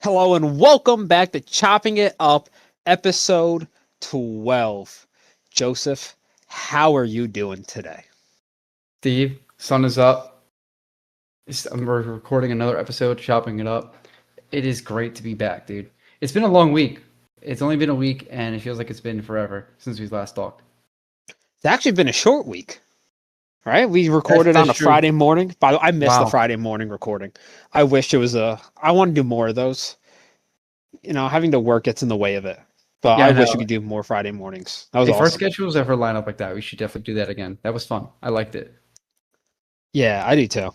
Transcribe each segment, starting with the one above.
Hello and welcome back to Chopping It Up, episode 12. Joseph, how are you doing today? Steve, sun is up. We're recording another episode, chopping it up. It is great to be back, dude. It's been a long week. It's only been a week, and it feels like it's been forever since we last talked. It's actually been a short week, right? We That's recorded on that's a true. Friday morning. By the way, I missed the Wow. Friday morning recording. I wish it was I want to do more of those. Having to work gets in the way of it. But Yeah, I I wish we know. could do more Friday mornings. That was If our awesome. schedules ever line up like that, we should definitely do that again. That was fun. I liked it. Yeah, I do too.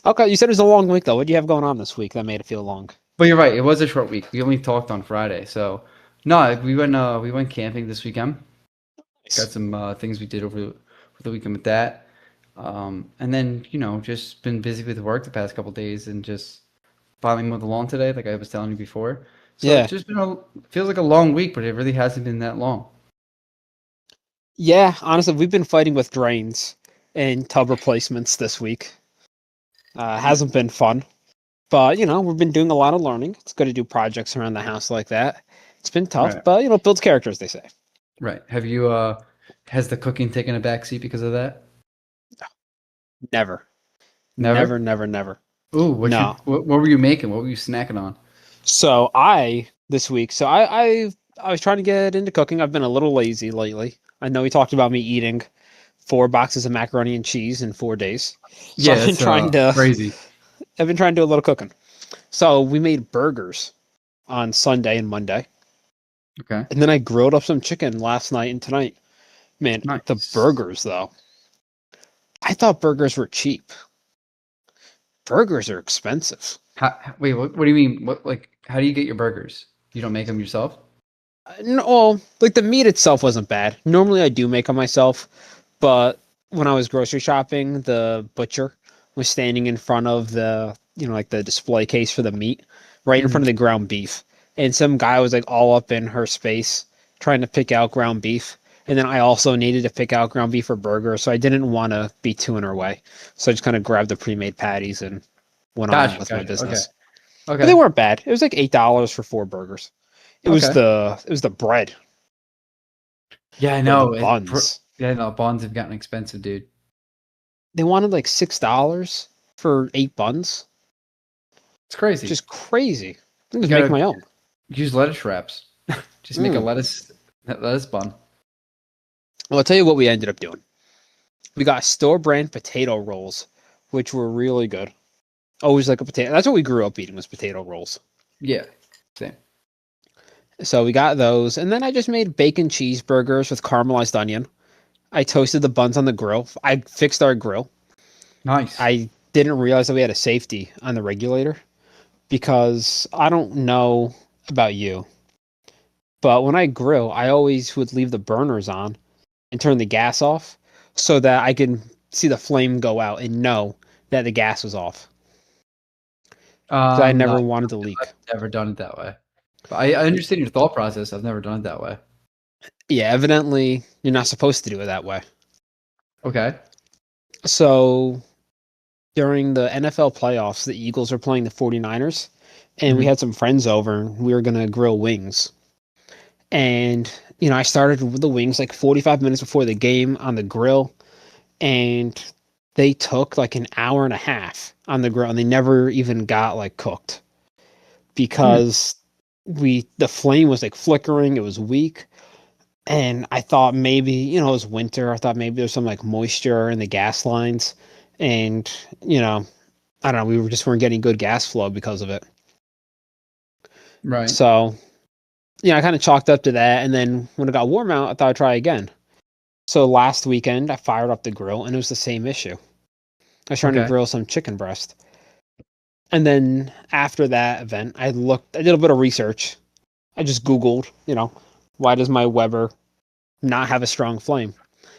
Okay, you said it was a long week though. What do you have going on this week that made it feel long? But you're right. It was a short week. We only talked on Friday, so no, we went camping this weekend. Got Nice. some things we did over the weekend with that. And then, just been busy with work the past couple days and just finally mowed the lawn today, like I was telling you before. So it's Yeah. just feels like a long week, but it really hasn't been that long. Yeah, honestly, we've been fighting with drains and tub replacements this week. Hasn't been fun, but we've been doing a lot of learning. It's good to do projects around the house like that. It's been tough, Right. but builds characters, they say. Right. Has the cooking taken a back seat because of that? Never, Never? never, never, never. Ooh, No. what were you making? What were you snacking on? So I this week, I was trying to get into cooking. I've been a little lazy lately. I know we talked about me eating 4 boxes of macaroni and cheese in 4 days, so Yeah, that's crazy. I've been trying to do a little cooking. So we made burgers on Sunday and Monday. Okay. And then I grilled up some chicken last night and tonight. Man, the Nice. burgers though. I thought burgers were cheap. Burgers are expensive. Wait, what do you mean? How do you get your burgers? You don't make them yourself? No, well, like the meat itself wasn't bad. Normally I do make them myself, but when I was grocery shopping, the butcher was standing in front of like the display case for the meat, right in front Hmm. of the ground beef. And some guy was like all up in her space trying to pick out ground beef. And then I also needed to pick out ground beef for burger, so I didn't want to be too in her way. So I just kind of grabbed the pre-made patties and went on Gotcha, with my gotcha. Okay. business. But they Okay. weren't bad. It was like $8 for 4 burgers. Okay. It was the bread Yeah, I or the know. buns. Yeah, no, bonds have gotten expensive, dude. They wanted like $6 for 8 buns, It's which crazy. is crazy. I can You just make gotta my own. use lettuce wraps. Just make a Mm. lettuce bun. Well, I'll tell you what we ended up doing. We got store brand potato rolls, which were really good. Always like a potato. That's what we grew up eating was potato rolls. Yeah, same. So we got those, and then I just made bacon cheeseburgers with caramelized onion. I toasted the buns on the grill. I fixed our grill. Nice. I didn't realize that we had a safety on the regulator because I don't know about you, but when I grill, I always would leave the burners on and turn the gas off so that I can see the flame go out and know that the gas was off because I No, never wanted to I've leak. never done it that way. But I understand your thought process. I've never done it that way. Yeah, evidently you're not supposed to do it that way. Okay. So during the NFL playoffs, the Eagles were playing the 49ers, and we Hmm. had some friends over and we were going to grill wings. And, I started with the wings like 45 minutes before the game on the grill, and they took like an hour and a half on the grill, and they never even got like cooked Hmm. because the flame was like flickering, it was weak. And I thought maybe, it was winter. I thought maybe there's some like moisture in the gas lines. And, I don't know, weren't getting good gas flow because of it. Right. So, I kind of chalked up to that. And then when it got warm out, I thought I'd try again. So last weekend, I fired up the grill and it was the same issue. I was trying to Okay. grill some chicken breast. And then after that event, I did a bit of research. I just Googled, why does my Weber not have a strong flame?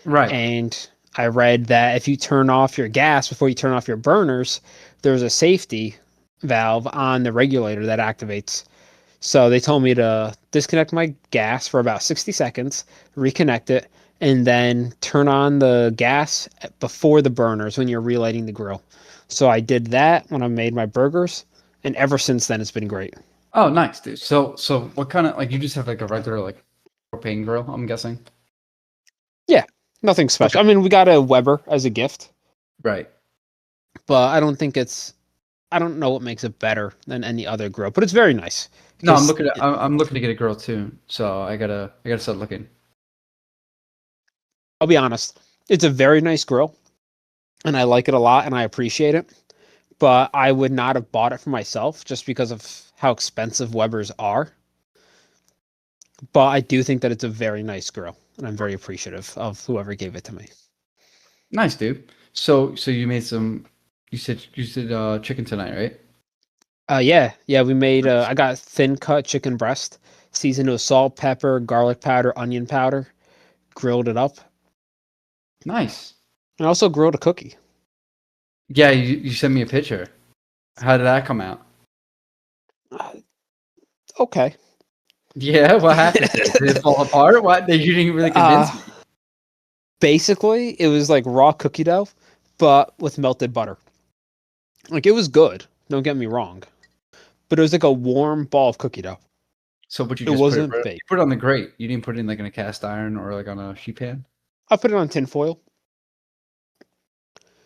Right. And I read that if you turn off your gas before you turn off your burners, there's a safety valve on the regulator that activates. So they told me to disconnect my gas for about 60 seconds, reconnect it, and then turn on the gas before the burners when you're relighting the grill. So I did that when I made my burgers, And ever since then, it's been great. Oh, nice, dude. So what kind of like you just have like a regular like propane grill? I'm guessing. Yeah, nothing Okay. special. I mean, we got a Weber as a gift, Right. but I don't think it's. I don't know what makes it better than any other grill, but it's very nice No, I'm because looking at I'm looking to get a grill too. So I gotta start looking. I'll be honest, it's a very nice grill, and I like it a lot, and I appreciate it. But I would not have bought it for myself just because of how expensive Webers are. But I do think that it's a very nice grill, and I'm very appreciative of whoever gave it to me. Nice, dude. So you made some. You said chicken tonight, right? Yeah, we made. Nice. I got thin cut chicken breast, seasoned with salt, pepper, garlic powder, onion powder, grilled it up, Nice. and also grilled a cookie. Yeah, you sent me a picture. How did that come out? Uh, okay. Yeah, what happened to it? Did it fall apart? What? You didn't really convince uh, me. Basically, it was like raw cookie dough, but with melted butter. Like it was good. Don't get me wrong, but it was like a warm ball of cookie dough. So would you It just put it wasn't you baked. put it on the grate? You didn't put it in like in a cast iron or like on a sheet pan? I put it on tinfoil.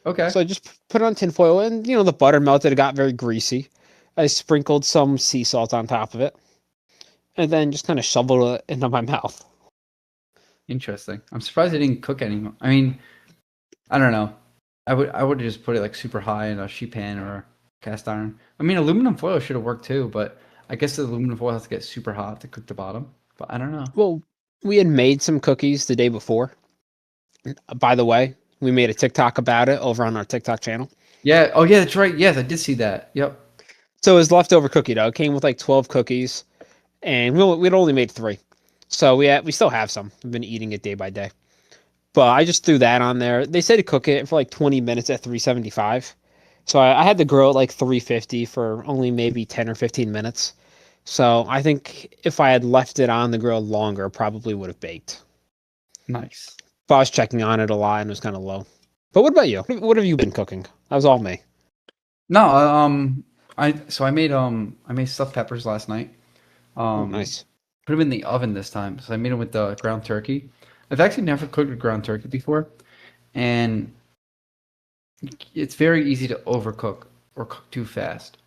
Okay. So I just put it on tinfoil, and the butter melted. It got very greasy. I sprinkled some sea salt on top of it, and then just kind of shoveled it into my mouth. Interesting. I'm surprised it didn't cook anymore. I mean, I don't know. I would just put it like super high in a sheet pan or cast iron. I mean, aluminum foil should have worked too, but I guess the aluminum foil has to get super hot to cook the bottom. But I don't know. Well, we had made some cookies the day before. By the way, we made a TikTok about it over on our TikTok channel. Yeah. Oh yeah, that's right. Yes, I did see that. Yep. So it was leftover cookie dough. It came with like 12 cookies, and we'd only made 3. So we still have some. We've been eating it day by day. But I just threw that on there. They said to cook it for like 20 minutes at 375. So I had to grill it like 350 for only maybe 10 or 15 minutes. So I think if I had left it on the grill longer, probably would have baked. Nice. But I was checking on it a lot and it was kind of low. But what about you? What have you been cooking? That was all me. No, I made stuffed peppers last night. Oh, Um, nice. put them in the oven this time. So I made them with the ground turkey. I've actually never cooked with ground turkey before, and it's very easy to overcook or cook too fast.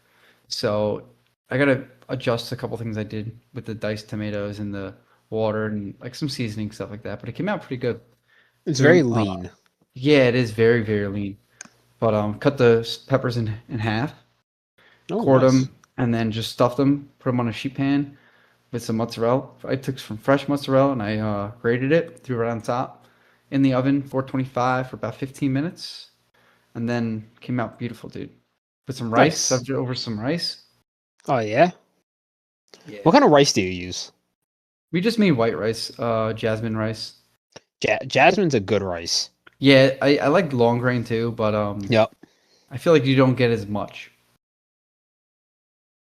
So I gotta adjust a couple things I did with the diced tomatoes and the water and like some seasoning stuff like that. But it came out pretty good. It's very They're, lean. yeah, it is very very lean. But cut the peppers in half, Oh, quarter nice. them, and then just stuff them. Put them on a sheet pan with some mozzarella. I took some fresh mozzarella and I grated it, threw it on top in the oven, 425 for about 15 minutes, and then came out beautiful, dude. Put some rice, Nice. subbed it over some rice. Oh, yeah? Yeah. What kind of rice do you use? We just made white rice, jasmine rice. Jasmine's a good rice. Yeah, I like long grain too, but Yep. I feel like you don't get as much.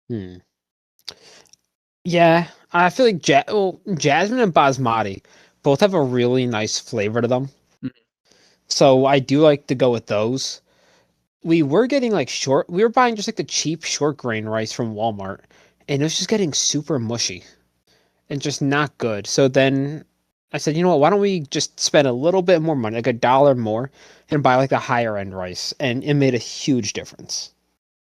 Hmm. Yeah, I feel like Jasmine and Basmati both have a really nice flavor to them. Mm. So I do like to go with those. We were getting like we were buying just like the cheap short grain rice from Walmart, and it was just getting super mushy and just not good. So then I said, you know what, why don't we just spend a little bit more money, like $1 more, and buy like the higher end rice? And it made a huge difference.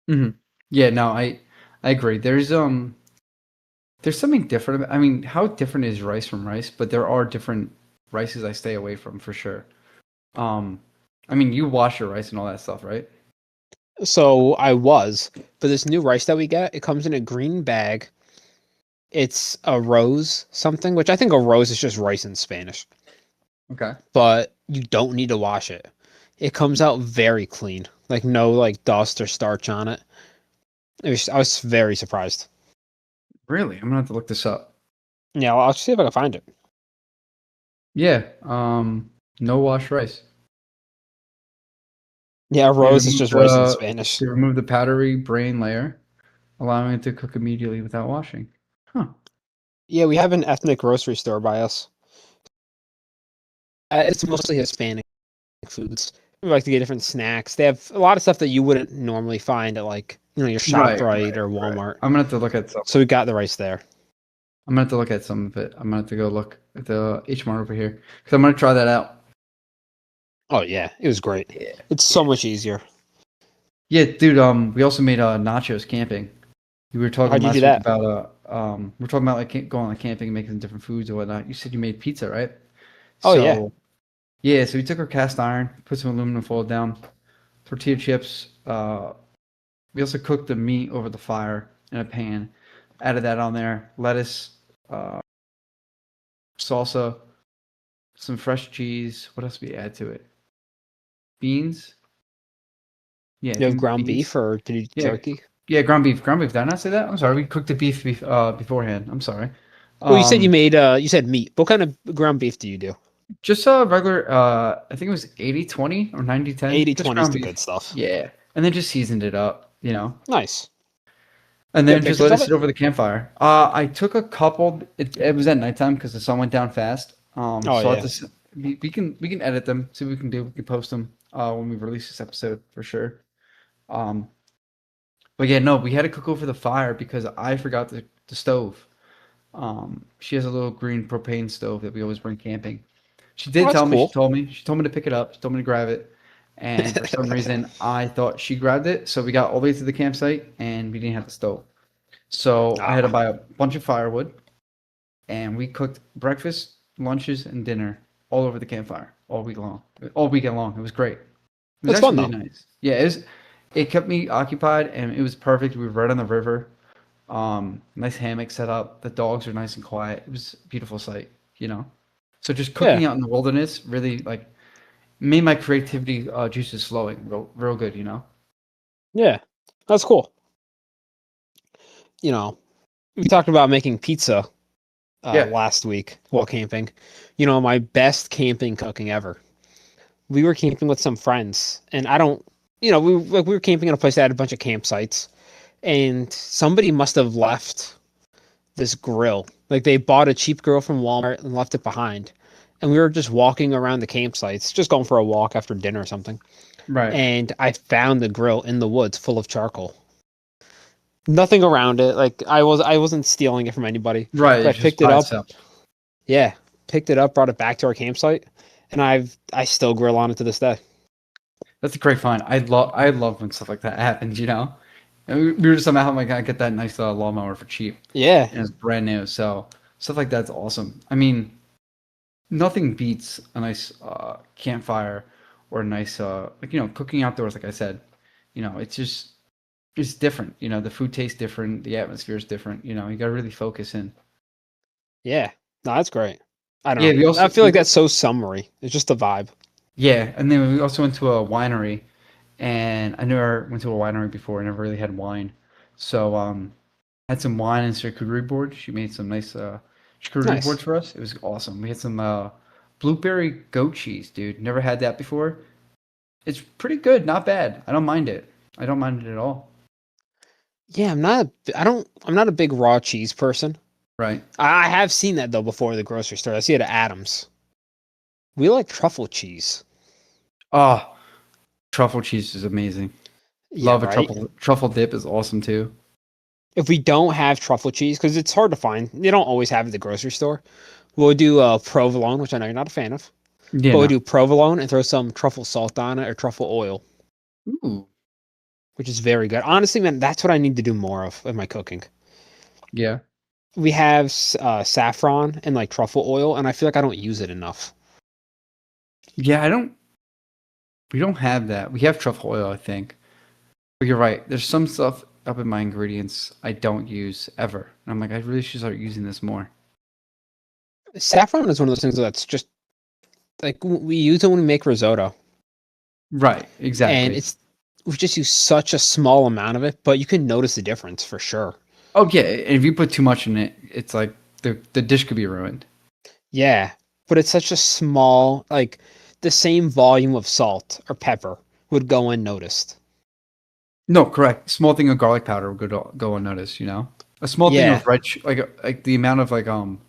Hmm. Yeah, no, I agree. There's something different about, I mean, how different is rice from rice? But there are different rices I stay away from for sure. Um, I mean, you wash your rice and all that stuff, right? So I was, but this new rice that we get, it comes in a green bag. It's a rose something, which I think a rose is just rice in Spanish, Okay. but you don't need to wash it. It comes out very clean, like no like dust or starch on it. I was very surprised. Really? I'm gonna have to look this up. Yeah, I'll see if I can find it. Yeah. No wash rice. Yeah, a They rose is remove just rice in the Spanish. they remove the powdery brain layer, allowing it to cook immediately without washing. Huh. Yeah, we have an ethnic grocery store by us. It's mostly Hispanic foods. We like to get different snacks. They have a lot of stuff that you wouldn't normally find at like your Right, ShopRite or right. Walmart. I'm gonna have to look at some. So we got the rice there. I'm gonna have to look at some of it. I'm gonna have to go look at the H Mart over here because I'm gonna try that out. Oh yeah, it was great. Yeah, It's so yeah, much easier. yeah, dude. We also made nachos camping. We were talking How'd you do last week that? about we're talking about like going on camping and making different foods and whatnot. You said you made pizza, right? Oh yeah, So yeah, so we took our cast iron, put some aluminum foil down, tortilla chips. We also cooked the meat over the fire in a pan. Added that on there, lettuce, uh, salsa, some fresh cheese. What else did we add to it? Beans. Yeah, I you have think ground beans. beef or did you do Yeah, turkey? yeah, ground beef. Ground beef. Did I not say that? I'm sorry. We cooked the beforehand. I'm sorry. Well, you said you Um, made you said meat. What kind of ground beef do you do? just a regular. I think it was 80-20 or 90-10. Just 80/20 is ground the beef. good stuff. Yeah, and then just seasoned it up. Nice. And You have then just pictures let it of sit it? over the campfire. I took a couple. It was at nighttime because the sun went down fast. Oh So I had yeah. to. We can edit them. See what we can do. We can post them when we release this episode for sure. Um, but yeah, no, we had to cook over the fire because I forgot the stove. She has a little green propane stove that we always bring camping. She Oh, did that's tell me. She cool. told me. She told me to pick it up. She told me to grab it. And for some reason, I thought she grabbed it. So we got all the way to the campsite and we didn't have the stove. So I had to Ah, buy a bunch of firewood, and we cooked breakfast, lunches, and dinner all over the campfire all week long, all weekend long. It was great. It was that's fun actually though. really nice. Yeah, it was. It kept me occupied, and it was perfect. We were right on the river. Nice hammock set up. The dogs are nice and quiet. It was a beautiful sight. So just Yeah, cooking out in the wilderness really like made my creativity juices flowing real good. yeah, that's cool. You know, we talked about making pizza Yeah. last week while camping. My best camping cooking ever. We were camping with some friends, and I don't. We were camping in a place that had a bunch of campsites, and somebody must have left this grill. Like they bought a cheap grill from Walmart and left it behind. And we were just walking around the campsites, just going for a walk after dinner or something. Right. And I found the grill in the woods full of charcoal. Nothing around it. Like I wasn't stealing it from anybody. Right. But I It's just picked it by up. itself. Yeah. Picked it up, brought it back to our campsite, and I still grill on it to this day. That's a great find. I love when stuff like that happens. And we were just somehow like I get that nice lawnmower for cheap Yeah. and it's brand new. So stuff like that's awesome. I mean, nothing beats a nice campfire or a nice like cooking outdoors. Like I said, it's different. The food tastes different. The atmosphere is different. You got to really focus in. Yeah. No, that's great. I Yeah, don't we know. I also feel like that's so summary. It's just the vibe. yeah, and then we also went to a winery, and I never went to a winery before. I never really had wine, so had some wine and charcuterie board. She made some nice charcuterie Nice. boards for us. It was awesome. We had some blueberry goat cheese, dude. Never had that before. It's pretty good, not bad. I don't mind it. I don't mind it at all. Yeah, I'm not a big raw cheese person. Right. I have seen that though before at the grocery store. I see it at Adams. We like truffle cheese. Oh, truffle cheese is amazing. Yeah, Love a right. truffle dip is awesome too. If we don't have truffle cheese, because it's hard to find, they don't always have it at the grocery store. We'll do provolone, which I know you're not a fan of, Yeah, but we'll no. do provolone and throw some truffle salt on it or truffle oil, Ooh. which is very good. Honestly, man, that's what I need to do more of in my cooking. Yeah. We have saffron and like truffle oil, and I feel like I don't use it enough. Yeah, I don't. We don't have that. We have truffle oil, I think. But you're right. There's some stuff up in my ingredients I don't use ever. And I'm like, I really should start using this more. Saffron is one of those things that's just like we use it when we make risotto, Right, and exactly. we just use such a small amount of it, but you can notice the difference for sure. Oh yeah, and if you put too much in it, it's like the dish could be ruined. Yeah, but it's such a small, like the same volume of salt or pepper would go unnoticed. No, correct. Small thing of garlic powder would go unnoticed. A small thing Yeah, of like the amount of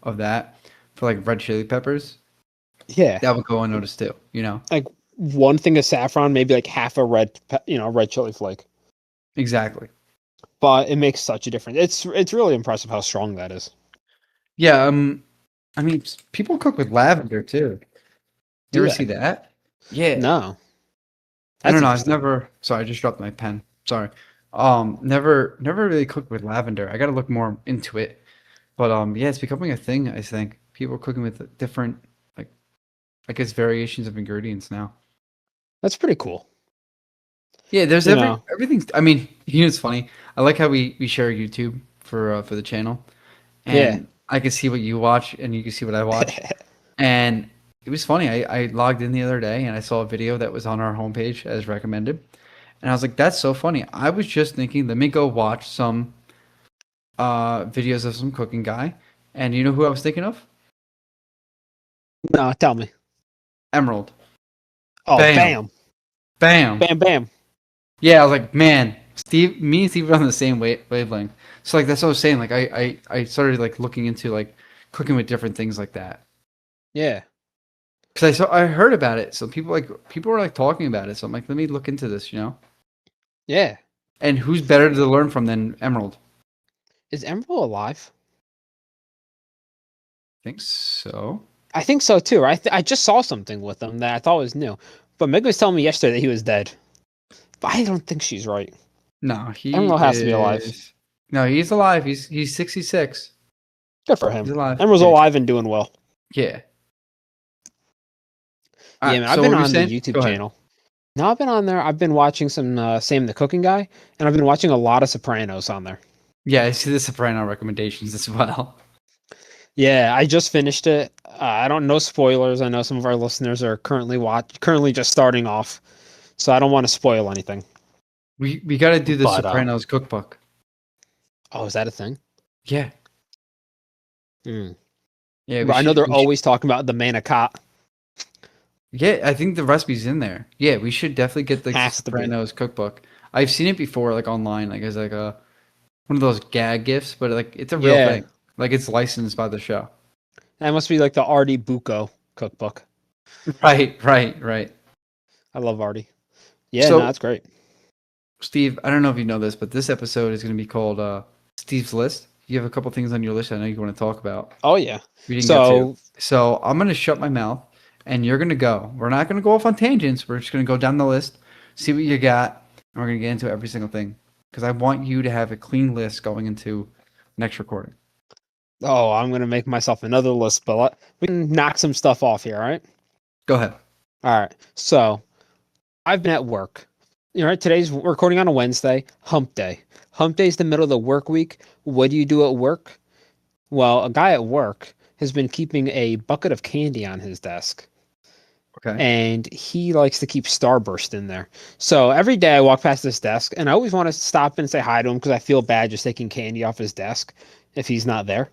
of that for like red chili peppers yeah. that would go unnoticed too. Like one thing of saffron, maybe like half a red chili flake. Exactly. but it makes such a difference. It's really impressive how strong that is. Yeah. I mean, people cook with lavender too. You Do ever they? see that? Yeah. No. I That's don't know. I've interesting. never. Sorry, I just dropped my pen. Sorry. Never really cooked with lavender. I got to look more into it. But yeah, it's becoming a thing. I think people are cooking with different, like, I guess variations of ingredients now. That's pretty cool. Yeah, there's You know. everything. I mean, it's funny. I like how we share YouTube for the channel, Yeah. and I can see what you watch, and you can see what I watch. And it was funny. I logged in the other day, and I saw a video that was on our homepage as recommended, and I was like, "That's so funny." I was just thinking, let me go watch some videos of some cooking guy, and you know who I was thinking of? No, tell me. Emerald. Oh, Bam, bam, bam. bam, bam. Yeah, I was like, man, me and Steve are on the same wavelength. So like that's what I was saying. Like I started like looking into like cooking with different things like that Yeah, because I heard about it. So people were like talking about it. So I'm like, let me look into this, you know. yeah. And who's better to learn from than Emerald? Is Emerald alive? I think so. I think so too. I just saw something with him that I thought was new, but Meg was telling me yesterday that he was dead. But I don't think she's right. No, he Emerald has to be alive. is. No, he's alive. He's 66. Good for He's him. alive. Emerald's Yeah, alive and doing well. yeah. All Yeah, right. man. I've So what been were you on the saying? YouTube Go ahead. channel. Now I've been on there. I've been watching some Sam the Cooking Guy, and I've been watching a lot of Sopranos on there. Yeah, I see the Soprano recommendations as well. Yeah, I just finished it. I don't know spoilers. I know some of our listeners are currently just starting off, so I don't want to spoil anything. We got to do the But Sopranos cookbook. oh, is that a thing? Yeah. Hmm. Yeah, But I know they're always talking about the manicotti. Yeah, I think the recipe's in there. Yeah, we should definitely get like the Has to be. Sopranos cookbook. I've seen it before, like online, like as like a one of those gag gifts, but like it's a real Yeah, thing. Like it's licensed by the show. that must be like the Artie Bucco cookbook. Right. I love Artie. Yeah, no, So, that's great. Steve, I don't know if you know this, but this episode is going to be called Steve's List. You have a couple things on your list I know you want to talk about. Oh yeah. We didn't get to. So So I'm going to shut my mouth, and you're going to go. We're not going to go off on tangents. We're just going to go down the list, see what you got, and we're going to get into every single thing because I want you to have a clean list going into next recording. I'm gonna make myself another list, but we can knock some stuff off here. All right. Go ahead. All right. So I've been at work. You know, today's recording on a Wednesday, hump day. Hump day is the middle of the work week. What do you do at work? Well, a guy at work has been keeping a bucket of candy on his desk, Okay. and he likes to keep Starburst in there. So every day I walk past this desk, and I always want to stop and say hi to him because I feel bad just taking candy off his desk if he's not there.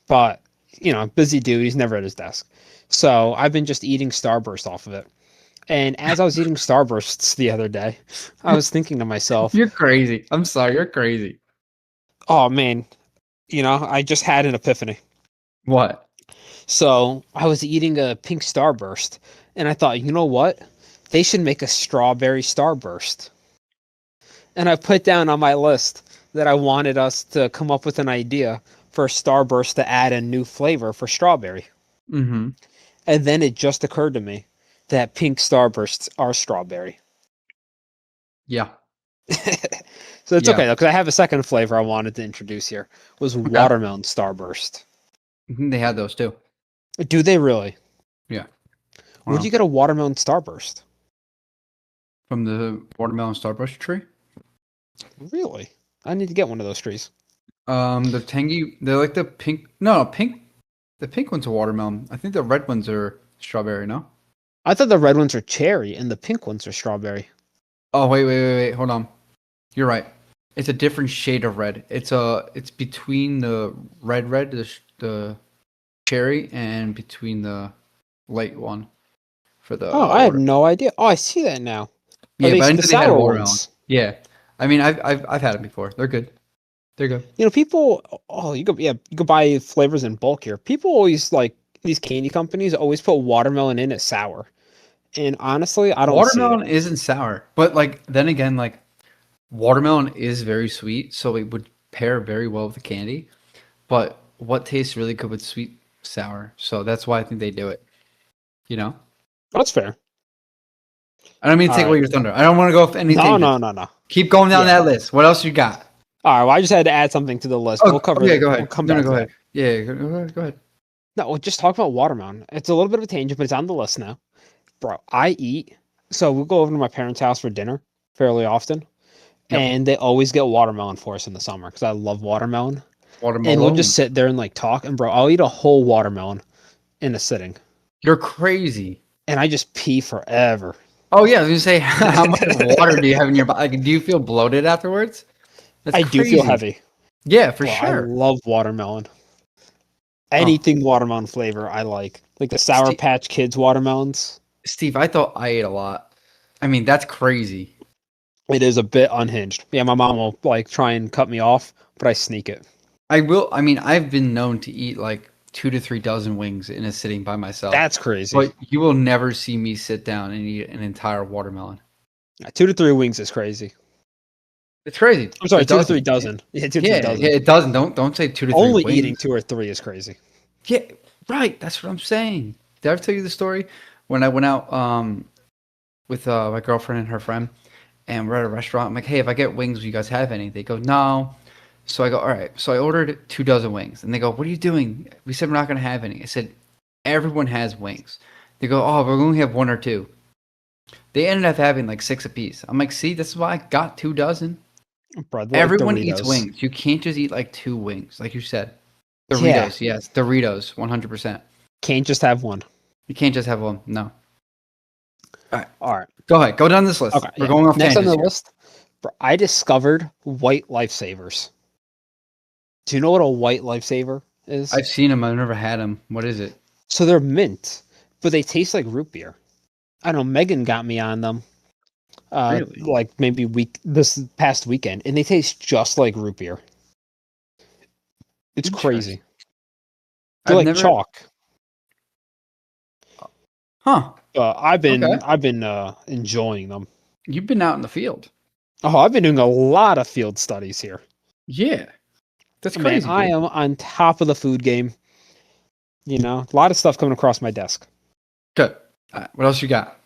But, you know, busy dude, he's never at his desk. So I've been just eating Starburst off of it. And as I was eating Starbursts the other day, I was thinking to myself, You're crazy. I'm sorry. You're crazy. oh man, you know, I just had an epiphany. What? So I was eating a pink Starburst, and I thought, you know what? They should make a strawberry Starburst. And I put down on my list that I wanted us to come up with an idea for a Starburst to add a new flavor for strawberry. Mm-hmm. And then it just occurred to me that pink Starbursts are strawberry. Yeah. So it's Yeah. okay though, because I have a second flavor I wanted to introduce here was Okay. watermelon Starburst. They had those too. Do they really? Yeah. Where'd you Wow. get a watermelon Starburst? From the watermelon starburst tree. Really? I need to get one of those trees. The tangy. They're like the pink. No, pink. The pink ones are watermelon. I think the red ones are strawberry. No. I thought the red ones are cherry and the pink ones are strawberry. Oh wait. Hold on. You're right. It's a different shade of red. It's between the the cherry, and between the light one for the Oh, I had water. no idea. Oh, I see that now. Are Yeah, they but I didn't the know they had sour watermelon. ones? Yeah. I mean, I've had them before. They're good. They're good. You know, people. Oh, you could buy flavors in bulk here. People always like these candy companies always put watermelon in as sour, and honestly, I don't see it. Watermelon isn't sour, but like then again, like watermelon is very sweet, so it would pair very well with the candy. But what tastes really good with sweet sour? So that's why I think they do it. You know? That's fair. I don't mean to All take away right. your thunder. I don't want to go off any No, tangents. no. Keep going down Yeah. that list. What else you got? All right. Well, I just had to add something to the list. Oh, We'll cover okay, that. go We'll ahead. come No, back go to ahead. that. Yeah, go ahead. No, we'll just talk about watermelon. It's a little bit of a tangent, but it's on the list now. Bro, I eat. So we'll go over to my parents' house for dinner fairly often. Yep. And they always get watermelon for us in the summer because I love watermelon. And we'll just Watermelon. sit there and like talk. And bro, I'll eat a whole watermelon in a sitting. You're crazy. And I just pee forever. Oh yeah, I was gonna say, how much water do you have in your body? Like, do you feel bloated afterwards? That's I do feel crazy. heavy. Yeah, for Bro, I sure. love watermelon. Oh, Anything watermelon flavor I like. Like the Sour Steve, Patch Kids watermelons. Steve, I thought I ate a lot. I mean, that's crazy. It is a bit unhinged. Yeah, my mom will like try and cut me off, but I sneak it. I will. I mean, I've been known to eat like 2 to 3 dozen wings in a sitting by myself, That's crazy. but you will never see me sit down and eat an entire watermelon. 2 to 3 wings is crazy. It's crazy. I'm sorry, A 2 to 3 dozen. dozen. Yeah, two to three Yeah, dozen. yeah, it doesn't. Don't say 2 to 3 Only eating wings. 2 or 3 is crazy. Yeah, right. That's what I'm saying. Did I ever tell you the story when I went out with my girlfriend and her friend, and we're at a restaurant? I'm like, hey, if I get wings, will you guys have any? They go, no. So I go, all right. So I ordered 2 dozen wings, and they go, what are you doing? We said we're not gonna have any. I said, everyone has wings. They go, oh, we're going to have 1 or 2. They ended up having like 6 apiece. I'm like, see, this is why I got 2 dozen. Bro, they're like Everyone eats Doritos. wings. You can't just eat like 2 wings, like you said. Yeah. Doritos, yes, Doritos, 100%. Can't just have one. You can't just have one. No. All All right. Go ahead. Go down this list. Okay. We're Yeah. going off Next on tangents the here. list, bro, I discovered white lifesavers. Do you know what a white lifesaver is? I've seen them. I've never had them. What is it? So they're mint, but they taste like root beer. I don't know. Megan got me on them. Really? Like maybe this past weekend, and they taste just like root beer. It's crazy. They're I've like never. chalk. Huh. I've Okay. been enjoying them. You've been out in the field. Oh, I've been doing a lot of field studies here. Yeah. That's Man, crazy, I dude. am on top of the food game. You know, a lot of stuff coming across my desk. Good. All right. What else you got?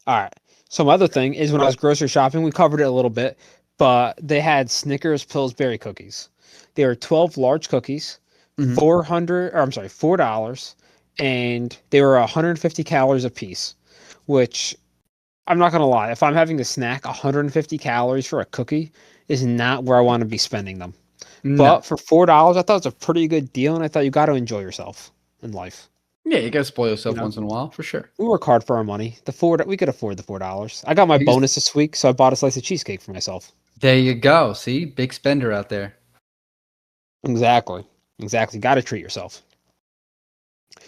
All right. So my other thing is when I was grocery shopping, we covered it a little bit, but they had Snickers Pillsbury cookies. They were 12 large cookies, Mhm. $4, and they were 150 calories a piece, which I'm not gonna lie, if I'm having a snack, 150 calories for a cookie is not where I want to be spending them. No. But for $4, I thought it was a pretty good deal, and I thought you got to enjoy yourself in life. Yeah, you gotta spoil You yourself know, once in a while, for sure. we work hard for our money. We could afford the $4. I got my You just- bonus this week, so I bought a slice of cheesecake for myself. There you go. See, big spender out there. Exactly. Got to treat yourself.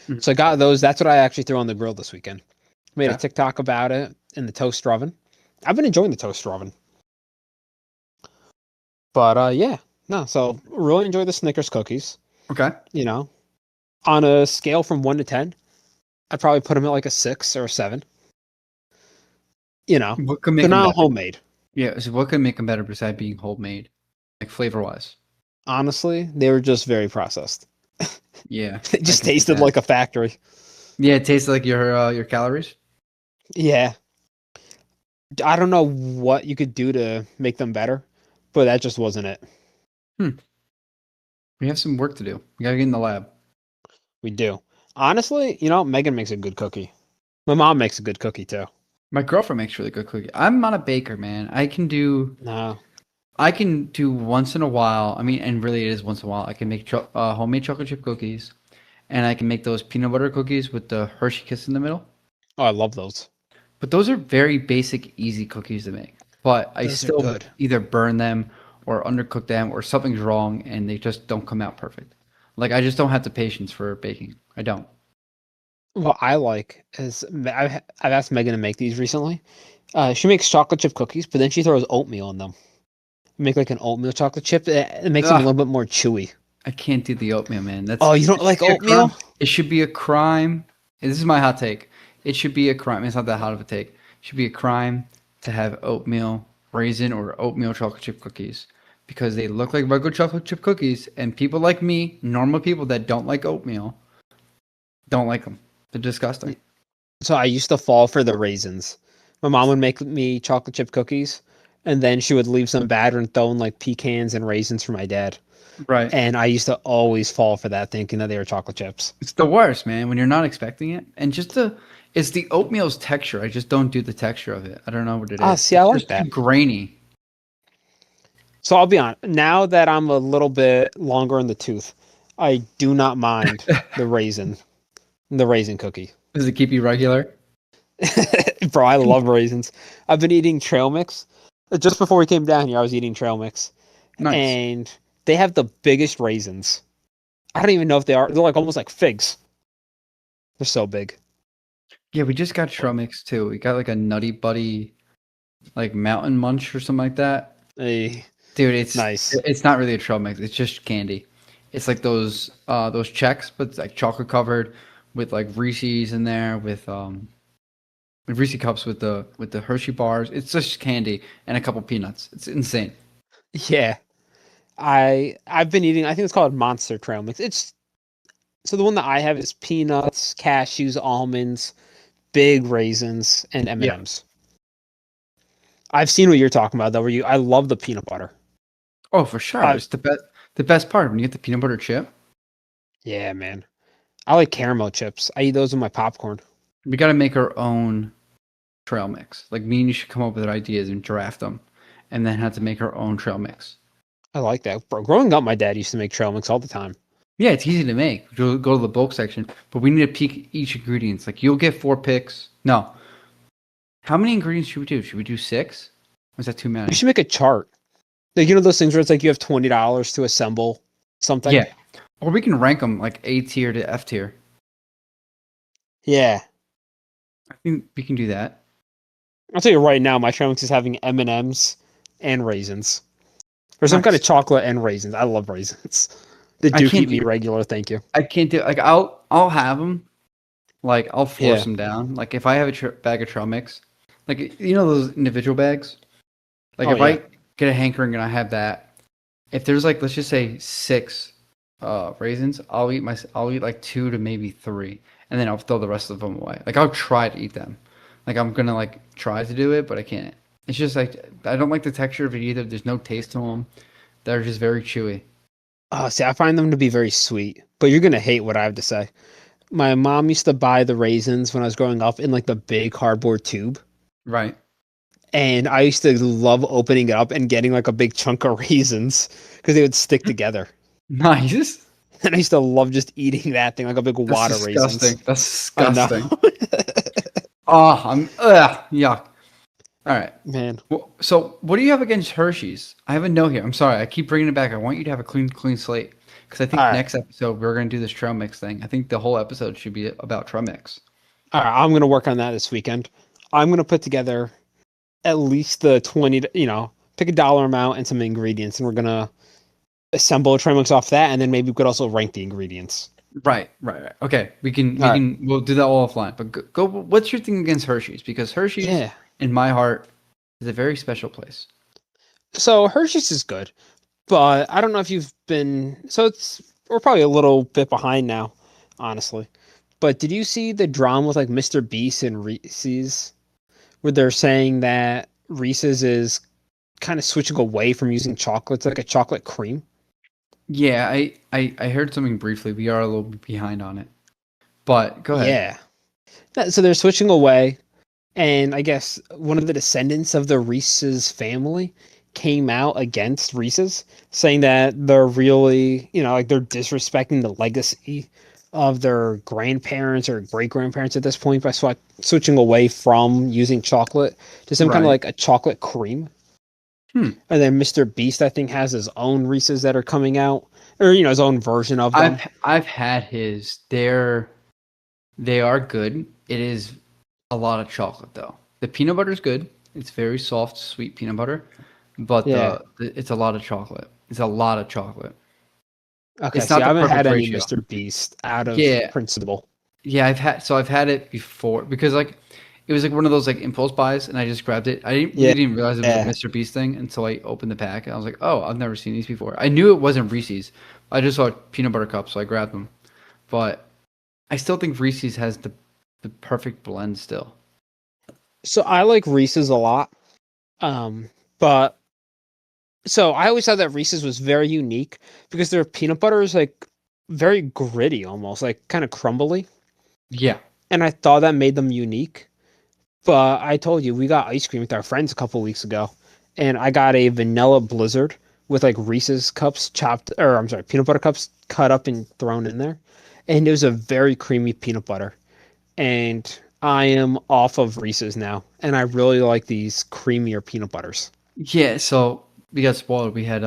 Mhm. So I got those. That's what I actually threw on the grill this weekend. Made a Okay. TikTok about it in the toaster oven. I've been enjoying the toaster oven. But yeah, no. So really enjoy the Snickers cookies. Okay. You know, on a scale from 1 to 10, I'd probably put them at like a 6 or a 7. You know, What could they're make them not better? homemade. Yeah. So what could make them better besides being homemade, like flavor wise? Honestly, they were just very processed. Yeah. They I just can see tasted that. like a factory. Yeah, it tastes like your calories. Yeah. I don't know what you could do to make them better, but that just wasn't it. We have some work to do. We gotta get in the lab. We do. Honestly, you know, Megan makes a good cookie. My mom makes a good cookie too. My girlfriend makes really good cookies. I'm not a baker, man. No. I can do once in a while. I mean, and really it is once in a while. I can make homemade chocolate chip cookies, and I can make those peanut butter cookies with the Hershey Kiss in the middle. Oh, I love those. But those are very basic, easy cookies to make. But I Those are still good. either burn them or undercook them or something's wrong and they just don't come out perfect. Like I just don't have the patience for baking. I don't. What I like is I've asked Megan to make these recently. She makes chocolate chip cookies, but then she throws oatmeal in them. Make like an oatmeal chocolate chip. It makes them a Ugh, little bit more chewy. I can't do the oatmeal, man. Oh, you don't It should like be a crime. oatmeal? It should be a crime. And this is my hot take. It should be a crime. It's not that hot of a take. It should be a crime to have oatmeal raisin or oatmeal chocolate chip cookies because they look like regular chocolate chip cookies, and people like me, normal people that don't like oatmeal, don't like them. They're disgusting. So I used to fall for the raisins. My mom would make me chocolate chip cookies, and then she would leave some batter and throw in like pecans and raisins for my dad. Right. And I used to always fall for that, thinking that they were chocolate chips. It's the worst, man, when you're not expecting it. And it's the oatmeal's texture. I just don't do the texture of it. I don't know what it Ah, is. see, I It's like just too that. grainy. So I'll be honest. Now that I'm a little bit longer in the tooth, I do not mind the raisin cookie. Does it keep you regular? Bro, I love raisins. I've been eating trail mix. Just before we came down here, I was eating trail mix, Nice. and they have the biggest raisins. I don't even know if they are. They're like almost like figs. They're so big. Yeah, we just got trail mix too. We got like a Nutty Buddy, like Mountain Munch or something like that. Hey, Dude, nice. it's not really a trail mix. It's just candy. It's like those checks, but it's like chocolate covered with like Reese's in there with Reese cups with the Hershey bars. It's just candy and a couple peanuts. It's insane. Yeah, I've been eating. I think it's called Monster Trail Mix. It's so the one that I have is peanuts, cashews, almonds, big raisins, and M and Yeah. M's. I've seen what you're talking about though. Where you, I love the peanut butter. Oh, for sure. Uh, It's the best part when you get the peanut butter chip. yeah, man. I like caramel chips. I eat those with my popcorn. We got to make our own trail mix. Like me and you should come up with ideas and draft them, and then have to make our own trail mix. I like that. Bro, growing up, my dad used to make trail mix all the time. Yeah, it's easy to make. Go to the bulk section, but we need to peek each ingredients. Like you'll get 4 picks. No, how many ingredients should we do? Should we do 6? Or is that too We many? should make a chart. Like, you know those things where it's like you have $20 to assemble something? Yeah, or we can rank them like A tier to F tier. Yeah. I think we can do that. I'll tell you right now, my trail mix is having M&Ms and raisins. Or some kind Nice. of chocolate and raisins. I love raisins. They I do can't keep me do. regular, thank you. I can't do. Like I'll have them. Like I'll force Yeah. them down. Like if I have a bag of trail mix, like you know those individual bags. Like Oh, if yeah. I get a hankering and I have that, if there's like let's just say 6 raisins, I'll eat like 2 to maybe 3, and then I'll throw the rest of them away. Like I'll try to eat them. Like I'm gonna like try to do it, but I can't. It's just like I don't like the texture of it either. There's no taste to them. They're just very chewy. Oh, see, I find them to be very sweet. But you're going to hate what I have to say. My mom used to buy the raisins when I was growing up in like the big cardboard tube. Right. And I used to love opening it up and getting like a big chunk of raisins because they would stick together. Nice. And I used to love just eating that thing like a big That's wad of raisins. disgusting. That's I know. disgusting. Oh, yuck. All right. Man. Well, so what do you have against Hershey's? I have a note here. I'm sorry. I keep bringing it back. I want you to have a clean slate because I think All right. next episode we're going to do this trail mix thing. I think the whole episode should be about trail mix. All right. I'm going to work on that this weekend. I'm going to put together at least the 20, pick a dollar amount and some ingredients. And we're going to assemble a trail mix off that. And then maybe we could also rank the ingredients. Right. Okay, we'll do that all offline. But go. What's your thing against Hershey's? Because Hershey's, Yeah. in my heart, is a very special place. So Hershey's is good, but I don't know if you've been. So we're probably a little bit behind now, honestly. But did you see the drama with like Mr. Beast and Reese's, where they're saying that Reese's is kind of switching away from using chocolates like a chocolate cream? Yeah, I heard something briefly. We are a little bit behind on it, but go ahead. Yeah. So they're switching away, and I guess one of the descendants of the Reese's family came out against Reese's, saying that they're really, like they're disrespecting the legacy of their grandparents or great grandparents at this point by switching away from using chocolate to some kind of Right. like a chocolate cream. Hmm. And then Mr. Beast, I think, has his own Reese's that are coming out, or his own version of them. I've had his. They are good. It is a lot of chocolate though. The peanut butter is good. It's very soft, sweet peanut butter, but Yeah. it's a lot of chocolate. It's a lot of chocolate. Okay, It's see, not I the haven't had perfect any ratio. Mr. Beast out of Yeah, principle. yeah. I've had it before because like It was like one of those like impulse buys, and I just grabbed it. I didn't Yeah. really didn't realize it was a Yeah. Mr. Beast thing until I opened the pack, and I was like, oh, I've never seen these before. I knew it wasn't Reese's. I just saw peanut butter cups, so I grabbed them. But I still think Reese's has the perfect blend still. So I like Reese's a lot. But so I always thought that Reese's was very unique because their peanut butter is like very gritty almost, like kind of crumbly. Yeah. And I thought that made them unique. But I told you we got ice cream with our friends a couple weeks ago, and I got a vanilla blizzard with like Reese's cups chopped, or I'm sorry, peanut butter cups cut up and thrown in there, and it was a very creamy peanut butter. And I am off of Reese's now, and I really like these creamier peanut butters. Yeah, so we got spoiled. We had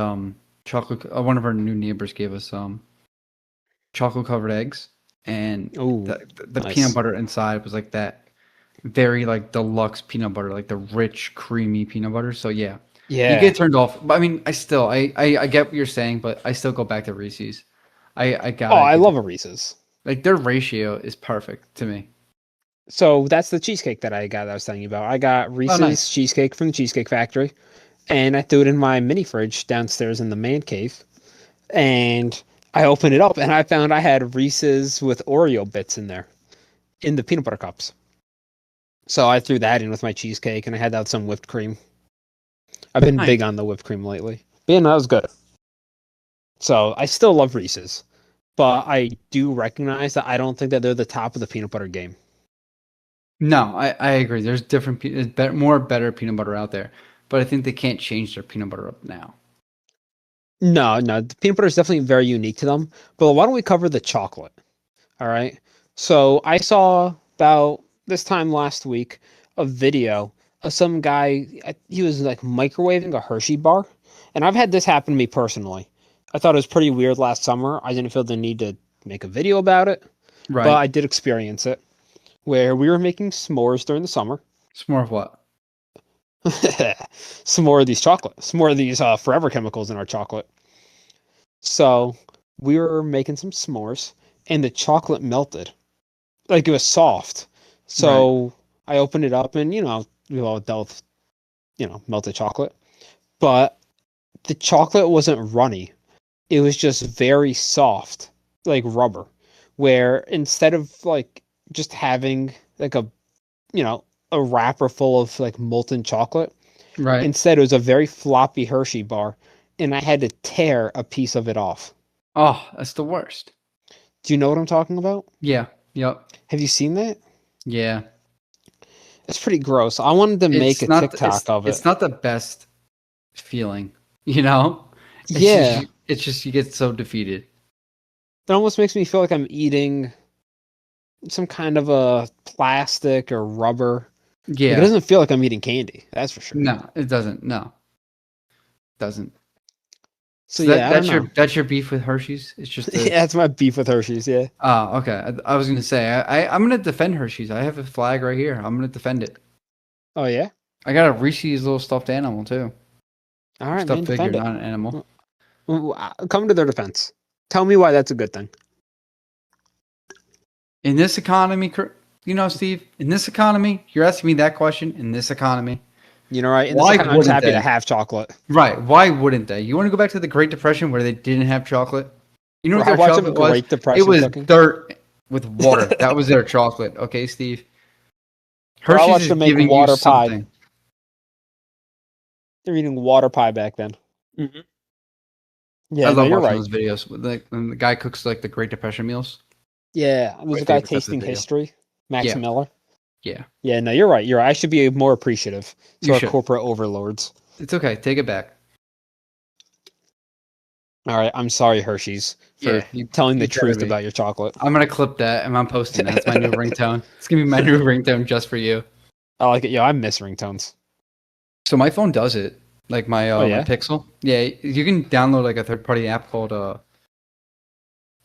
chocolate. One of our new neighbors gave us chocolate covered eggs, and Oh, the peanut nice. butter inside was like that very like deluxe peanut butter, like the rich, creamy peanut butter. So yeah, you Yeah. get turned off. But I mean, I get what you're saying, but I still go back to Reese's. I Oh, gotta I give love it a Reese's. like their ratio is perfect to me. So that's the cheesecake that I got that I was telling you about. I got Oh, Reese's nice. cheesecake from the Cheesecake Factory, and I threw it in my mini fridge downstairs in the man cave. And I opened it up and I found I had Reese's with Oreo bits in there in the peanut butter cups. So I threw that in with my cheesecake and I had that with some whipped cream. I've been Nice. big on the whipped cream lately. But yeah, no, that was good. So I still love Reese's, but I do recognize that I don't think that they're the top of the peanut butter game. No, I agree. There's different, there's better, more better peanut butter out there, but I think they can't change their peanut butter up now. No, no, the peanut butter is definitely very unique to them. But why don't we cover the chocolate? All right. So I saw about this time last week a video of some guy. He was like microwaving a Hershey bar, and I've had this happen to me personally. I thought it was pretty weird last summer. I didn't feel the need to make a video about it, but Right. I did experience it where we were making s'mores during the summer. It's more of what? Some more of these chocolate, some more of these forever chemicals in our chocolate. So we were making some s'mores, and the chocolate melted like it was soft. Right. So I opened it up and, we all dealt with, melted chocolate. But the chocolate wasn't runny. It was just very soft, like rubber. Where instead of like just having like you know, a wrapper full of like molten chocolate, Right. instead it was a very floppy Hershey bar. And I had to tear a piece of it off. Oh, that's the worst. Do you know what I'm talking about? Yeah. Yep. Have you seen that? Yeah. It's pretty gross. I wanted to make It's a not TikTok of it. it's not the best feeling, you know? Yeah. It's just you get so defeated. It almost makes me feel like I'm eating some kind of a plastic or rubber. Like it Yeah. doesn't feel like I'm eating candy. That's for sure. No, it doesn't. No. Doesn't. So So yeah, I don't know. that's your beef with Hershey's? It's just the Yeah, that's my beef with Hershey's. Yeah. Oh, okay. I was gonna say I'm gonna defend Hershey's. I have a flag right here. I'm gonna defend it. Oh yeah. I got a Reese's little stuffed animal too. All right, man. Stuffed figure, Defend it. not an animal. Come to their defense. Tell me why that's a good thing. In this economy, Steve, in this economy, you're asking me that question. In this economy, Right? In this why account, I'm just wouldn't happy to they? have chocolate. Right? Why wouldn't they? You want to go back to the Great Depression where they didn't have chocolate? You know Bro, what I their watched some chocolate was? Great It Depression was cooking. dirt with water. That was their chocolate. Okay, Steve. Bro, I Hershey's watched is them make giving you water pie. something. They're eating water pie back then. Hmm. I Yeah, no, love you're watching right. those videos. When the guy cooks like the Great Depression meals. Yeah, there's My a guy favorite type of tasting video. history, Max Yeah, Miller. yeah. Yeah, no, you're right. You're right. I should be more appreciative to You our should. corporate overlords. It's okay. Take it back. All right, I'm sorry, Hershey's, for Yeah, you telling the you better truth be. about your chocolate. I'm gonna clip that and I'm posting that. It's my new ringtone. It's gonna be my new ringtone just for you. I like it. Yo, I miss ringtones. So my phone does it. Like Oh my yeah, Pixel. Yeah, you can download like a third party app called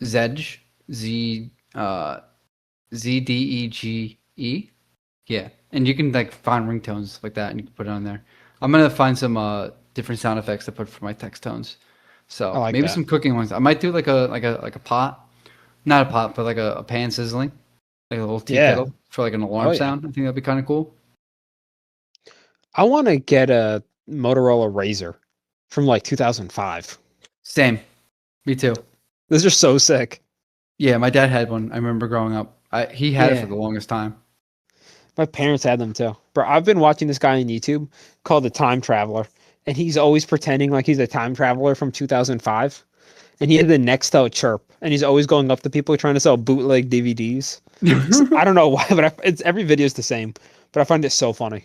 Zedge. Z ZDEGE. Yeah. And you can like find ringtones like that and you can put it on there. I'm gonna find some different sound effects to put for my text tones. I So like maybe that. some cooking ones. I might do like a pot. Not a pot, but like a pan sizzling. like a little tea Yeah. kettle for like an Oh alarm yeah. sound. I think that'd be kind of cool. I want to get a Motorola Razr from like 2005. Same. Me too. Those are so sick. Yeah, my dad had one. I remember growing up. He had it for Yeah. the longest time. My parents had them too. Bro, I've been watching this guy on YouTube called the Time Traveler, and he's always pretending like he's a time traveler from 2005. And he had the Nextel chirp, and he's always going up to people trying to sell bootleg DVDs. I don't know why, but it's every video is the same. But I find it so funny.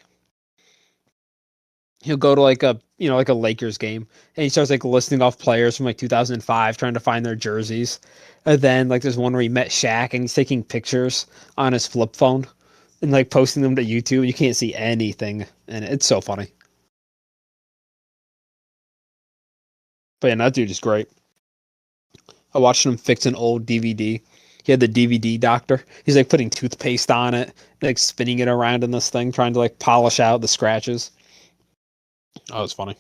He'll go to like a like a Lakers game, and he starts like listing off players from like 2005, trying to find their jerseys. And then like there's one where he met Shaq, and he's taking pictures on his flip phone and like posting them to YouTube. You can't see anything, and it's so funny. But yeah, that dude is great. I watched him fix an old DVD. He had the DVD doctor. He's like putting toothpaste on it, like spinning it around in this thing, trying to like polish out the scratches. Oh, it's funny.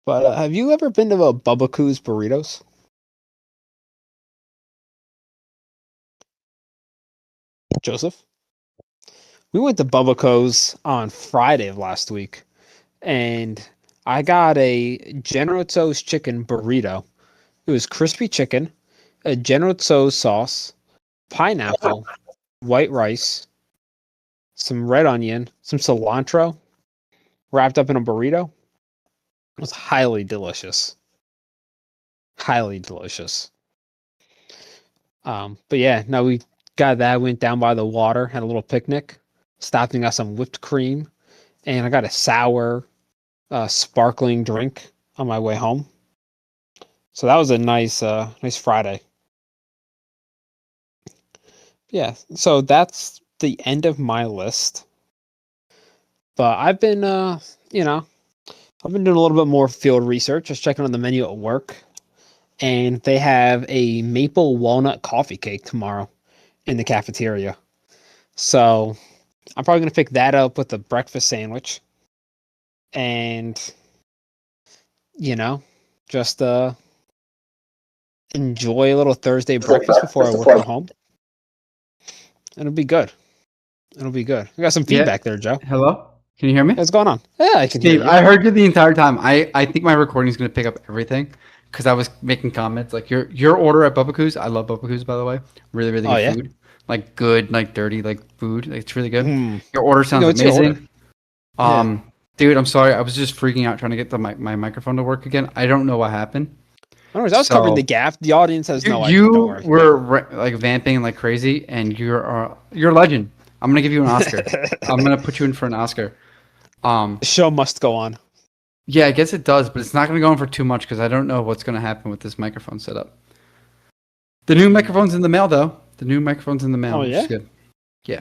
But have you ever been to a Bubba Coos Burritos? Joseph? We went to Bubba Co's on Friday of last week, and I got a General Tso's chicken burrito. It was crispy chicken, a General Tso's sauce, pineapple, white rice, some red onion, some cilantro, wrapped up in a burrito. It was highly delicious. Highly delicious. But yeah, no, we got that. Went down by the water, had a little picnic, stopped and got some whipped cream, and I got a sour, sparkling drink on my way home. So that was a nice Friday. Yeah, so that's the end of my list. But I've been, I've been doing a little bit more field research, just checking on the menu at work, and they have a maple walnut coffee cake tomorrow in the cafeteria. So I'm probably gonna pick that up with a breakfast sandwich, and you know, just enjoy a little Thursday breakfast before I work from home. It'll be good. It'll be good. I got some Yeah. feedback there, Joe. Hello? Can you hear me? What's going on? Yeah, I can hear Steve, you. I heard you the entire time. I think my recording is going to pick up everything because I was making comments. Like your order at Bubba Coos, I love Bubba Coos, by the way. Really, really Oh good yeah. food. Like good, like dirty, like food. Like, it's really good. Hmm. Your order You know, sounds what's your order? amazing. Yeah. Dude, I'm sorry. I was just freaking out trying to get my microphone to work again. I don't know what happened. No worries. I was covering the So gap. The audience has you no idea. Don't you worry. were like vamping like crazy, and you're a legend. I'm gonna give you an Oscar. I'm gonna put you in for an Oscar. The show must go on. Yeah, I guess it does, but it's not going to go on for too much because I don't know what's going to happen with this microphone setup. The new microphone's in the mail, though. The new microphone's in the mail, Oh which yeah. is good. Yeah,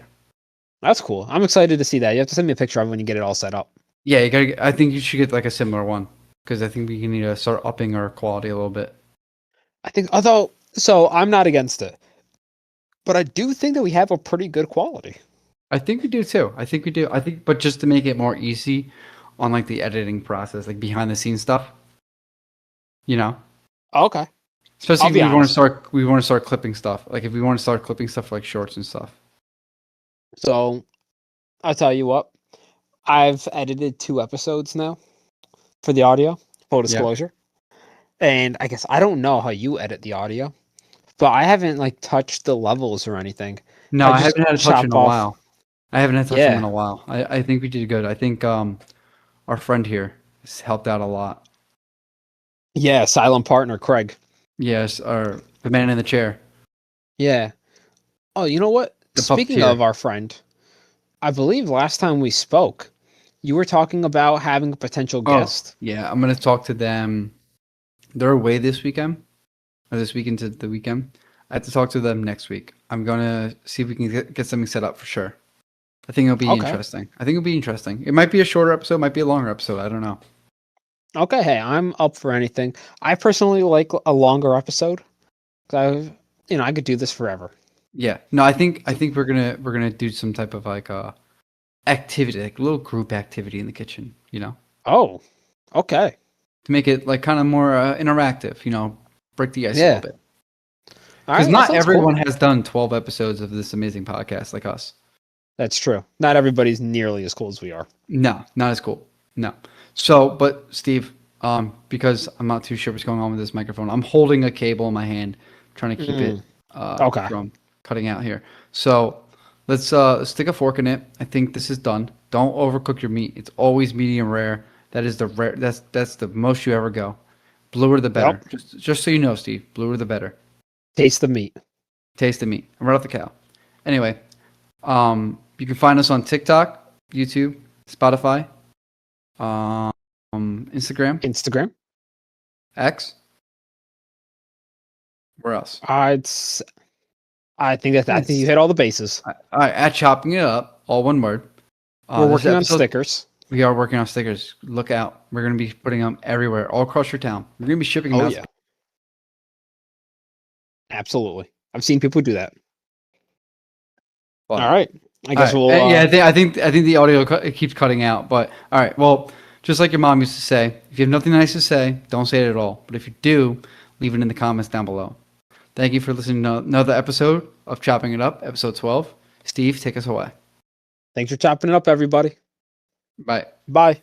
That's cool. I'm excited to see that. You have to send me a picture of it when you get it all set up. yeah. You gotta. I think you should get like a similar one because I think we need to start upping our quality a little bit. I think, although, so I'm not against it, but I do think that we have a pretty good quality. I think we do too. I think we do. I think, but just to make it more easy on like the editing process, like behind the scenes stuff, you know. Okay. Especially I'll if be honest. we want to start clipping stuff. Like if we want to start clipping stuff like shorts and stuff. So I'll tell you what. I've edited 2 episodes now for the audio. Full Yeah. disclosure. And I guess I don't know how you edit the audio, but I haven't like touched the levels or anything. No, I I just haven't had a touch in chop a off. while. I haven't had to touch them in Yeah. a while. I think we did good. I think our friend here has helped out a lot. Yeah. Silent partner, Craig. Yes, our the man in the chair, Yeah. Oh, you know what? the Speaking puppeteer. of our friend, I believe last time we spoke, you were talking about having a potential Oh, guest. yeah. I'm gonna talk to them. They're away this weekend, or this weekend to the weekend. I have to talk to them next week. I'm gonna see if we can get something set up for sure. I think it'll be Okay. interesting. I think it'll be interesting. It might be a shorter episode, might be a longer episode. I don't know. Okay. Hey, I'm up for anything. I personally like a longer episode. 'Cause I could do this forever. Yeah. No, I think we're gonna do some type of like activity, like a little group activity in the kitchen. You know, Oh, okay. to make it like kind of more interactive. You know, break the ice a little Yeah. bit. All Because right, that not sounds cool. everyone has done 12 episodes of this amazing podcast like us. That's true. Not everybody's nearly as cool as we are. No, not as cool. No. So, but Steve, because I'm not too sure what's going on with this microphone, I'm holding a cable in my hand, trying to keep it Okay. from cutting out here. So let's stick a fork in it. I think this is done. Don't overcook your meat. It's always medium rare. That is the rare. That's the most you ever go. Bluer the better. Yep. Just so you know, Steve, bluer the better. Taste the meat. Taste the meat. Right off the cow. Anyway, you can find us on TikTok, YouTube, Spotify, Instagram, Instagram. X. Where else? I think you hit all the bases. All right, at Chopping It Up, all one word. We're This working on episode- stickers. We are working on stickers. Look out. We're going to be putting them everywhere, all across your town. We're going to be shipping them Oh out. yeah. Absolutely. I've seen people do that. But- All right. I guess All we'll. right. I think the audio it keeps cutting out. But all right. Well, just like your mom used to say, if you have nothing nice to say, don't say it at all. But if you do, leave it in the comments down below. Thank you for listening to another episode of Chopping It Up, episode 12. Steve, take us away. Thanks for chopping it up, everybody. Bye. Bye.